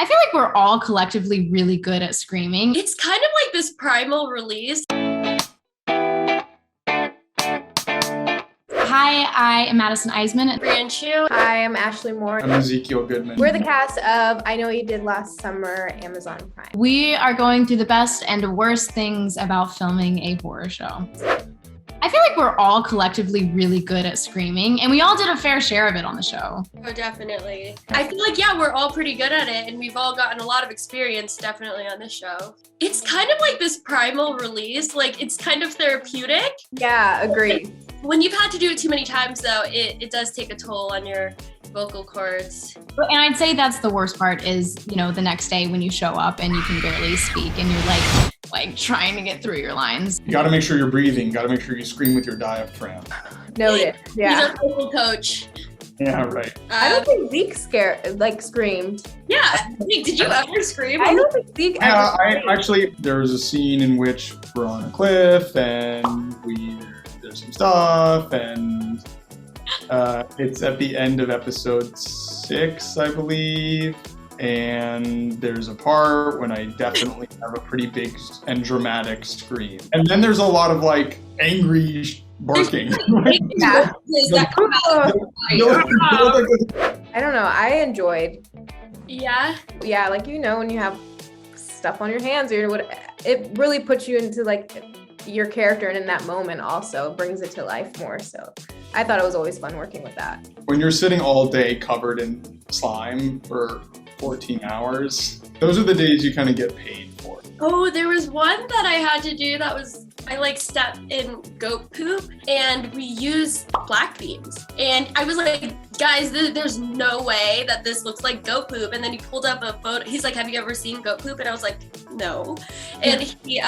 I feel like we're all collectively really good at screaming. It's kind of like this primal release. Hi, I am Madison Eisman. Brian Chu. Hi, I'm Ashley Moore. I'm Ezekiel Goodman. We're the cast of I Know What You Did Last Summer, Amazon Prime. We are going through the best and worst things about filming a horror show. I feel like we're all collectively really good at screaming, and we all did a fair share of it on the show. Oh, definitely. I feel like, yeah, we're all pretty good at it, and we've all gotten a lot of experience definitely on this show. It's kind of like this primal release, like it's kind of therapeutic. Yeah, agreed. When you've had to do it too many times, though, it does take a toll on your vocal cords. And I'd say that's the worst part is, the next day when you show up and you can barely speak and you're like trying to get through your lines. You gotta make sure you're breathing. You gotta make sure you scream with your diaphragm. Noted. Yeah. He's our vocal coach. Yeah, right. I don't think Zeke screamed. Yeah. Wait, did you ever scream? I don't think Zeke ever screamed. There was a scene in which we're on a cliff and there's some stuff and it's at the end of episode 6, I believe. And there's a part when I definitely have a pretty big and dramatic scream. And then there's a lot of angry barking. Yeah. That I don't know. I enjoyed. Yeah. Yeah, when you have stuff on your hands or it really puts you into your character, and in that moment also brings it to life more. So I thought it was always fun working with that. When you're sitting all day covered in slime for 14 hours, those are the days you kind of get paid for. Oh, there was one that I had to do that was, I stepped in goat poop and we used black beans. And I was like, guys, there's no way that this looks like goat poop. And then he pulled up a photo. He's like, have you ever seen goat poop? And I was like, no. And he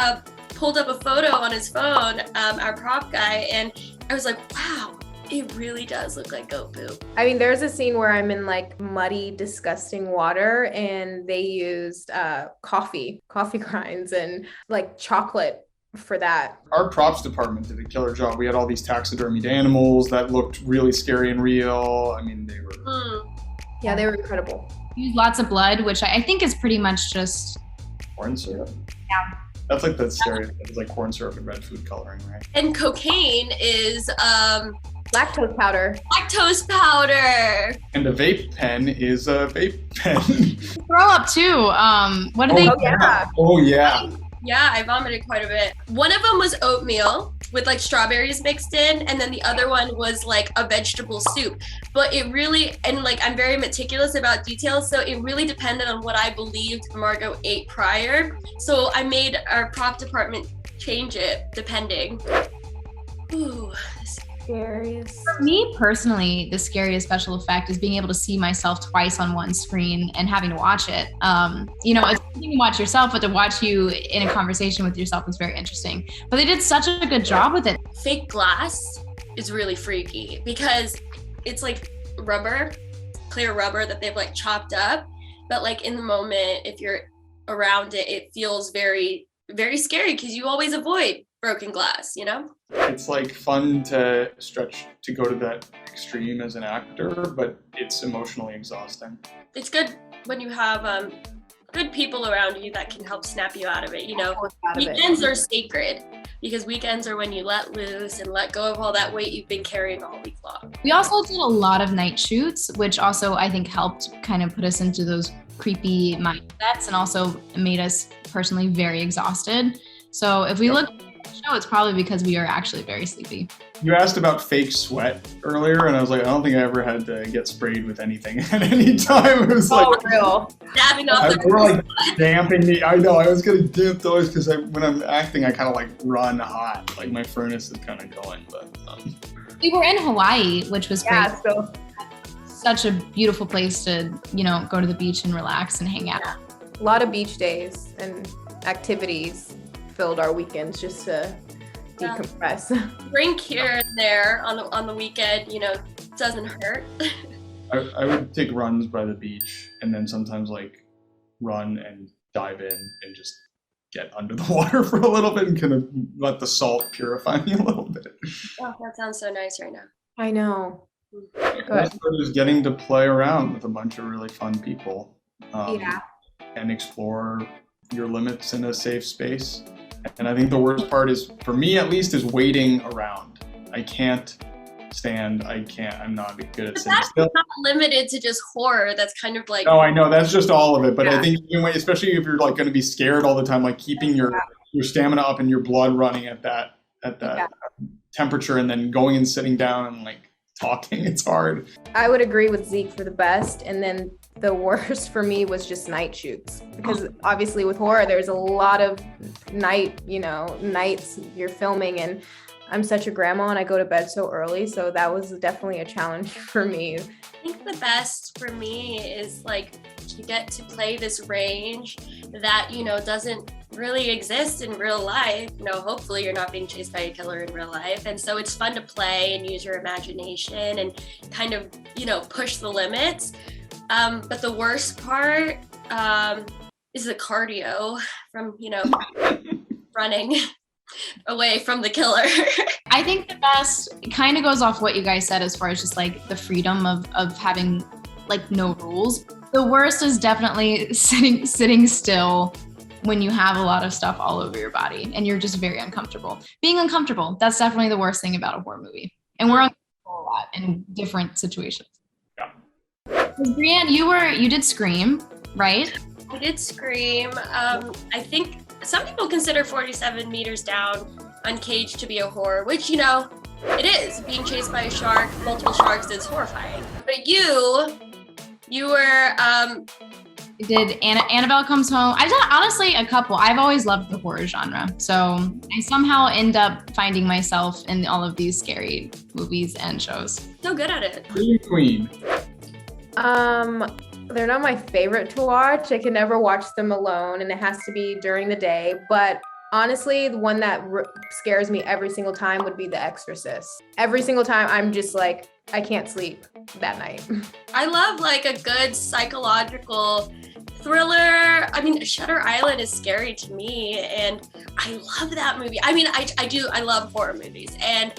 pulled up a photo on his phone, our prop guy. And I was like, wow. It really does look like goat poop. I mean, there's a scene where I'm in muddy, disgusting water, and they used coffee grinds and chocolate for that. Our props department did a killer job. We had all these taxidermied animals that looked really scary and real. I mean, they were... Yeah, they were incredible. Used lots of blood, which I think is pretty much just... corn syrup? Yeah. That's the stereotype. It's like corn syrup and red food coloring, right? And cocaine is... lactose powder. Lactose powder. And a vape pen is a vape pen. Throw up too. What do they? Oh yeah. Oh yeah. Yeah, I vomited quite a bit. One of them was oatmeal with strawberries mixed in, and then the other one was a vegetable soup. But it really, and I'm very meticulous about details, so it really depended on what I believed Margot ate prior. So I made our prop department change it depending. Ooh. Scariest. For me personally, the scariest special effect is being able to see myself twice on one screen and having to watch it. It's one thing to watch yourself, but to watch you in a conversation with yourself is very interesting. But they did such a good job with it. Fake glass is really freaky because it's rubber, clear rubber that they've chopped up. But in the moment, if you're around it, it feels very, very scary because you always avoid broken glass, It's fun to stretch to go to that extreme as an actor, but it's emotionally exhausting. It's good when you have good people around you that can help snap you out of it. Weekends are sacred because weekends are when you let loose and let go of all that weight you've been carrying all week long. We also did a lot of night shoots, which also I think helped kind of put us into those creepy mindsets and also made us personally very exhausted. So if we look show, it's probably because we are actually very sleepy. You asked about fake sweat earlier, and I was like, I don't think I ever had to get sprayed with anything at any time. It was real. Dabbing off the we're damping me. I know, I was gonna damp those because when I'm acting, I kind of run hot. My furnace is kind of going, but. We were in Hawaii, which was great. Yeah, so such a beautiful place to, go to the beach and relax and hang out. A lot of beach days and activities filled our weekends just to decompress. Drink here and there on the weekend, doesn't hurt. I would take runs by the beach and then sometimes run and dive in and just get under the water for a little bit and kind of let the salt purify me a little bit. Oh, that sounds so nice right now. I know. Just getting to play around with a bunch of really fun people. Yeah. and explore your limits in a safe space. And I think the worst part is, for me at least, is waiting around. I can't stand, I'm not good at But sitting that's still. not limited to just horror. That's kind of like No, I know that's just all of it, but Yeah. I think especially if you're like going to be scared all the time, like keeping your stamina up and your blood running at that temperature, and then going and sitting down and like talking, it's hard. I would agree with Zeke for the best, and then the worst for me was just night shoots, because obviously with horror there's a lot of nights you're filming, and I'm such a grandma and I go to bed so early, so that was definitely a challenge for me. I think the best for me is like you get to play this range that, doesn't really exist in real life. Hopefully you're not being chased by a killer in real life. And so it's fun to play and use your imagination and kind of, push the limits. But the worst part is the cardio from, running away from the killer. I think the best kind of goes off what you guys said as far as just like the freedom of having like no rules. The worst is definitely sitting still when you have a lot of stuff all over your body and you're just very uncomfortable. Being uncomfortable, that's definitely the worst thing about a horror movie. And we're uncomfortable a lot in different situations. Yeah. Brianne, you did Scream, right? I did Scream. I think some people consider 47 Meters Down Uncaged to be a horror, which, it is. Being chased by a shark, multiple sharks, is horrifying. But you were, did Annabelle Comes Home. I've done honestly a couple. I've always loved the horror genre. So I somehow end up finding myself in all of these scary movies and shows. so good at it. Queen. They're not my favorite to watch. I can never watch them alone, and it has to be during the day. But honestly, the one that scares me every single time would be The Exorcist. Every single time, I'm just like, I can't sleep that night. I love like a good psychological thriller. I mean, Shutter Island is scary to me, and I love that movie. I mean, I love horror movies, and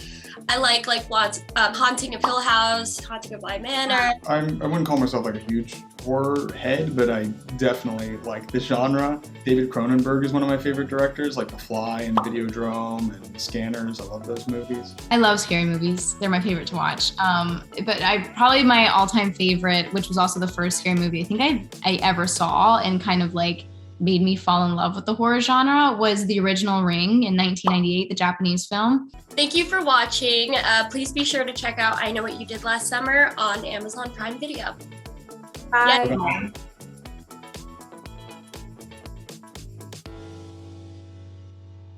I like lots, Haunting of Hill House, Haunting of Bly Manor. I wouldn't call myself like a huge horror head, but I definitely like the genre. David Cronenberg is one of my favorite directors, like The Fly and Videodrome and Scanners. I love those movies. I love scary movies. They're my favorite to watch. But probably my all-time favorite, which was also the first scary movie I think I ever saw and kind of like made me fall in love with the horror genre, was the original Ring in 1998, the Japanese film. Thank you for watching. Please be sure to check out I Know What You Did Last Summer on Amazon Prime Video. Bye. Yeah.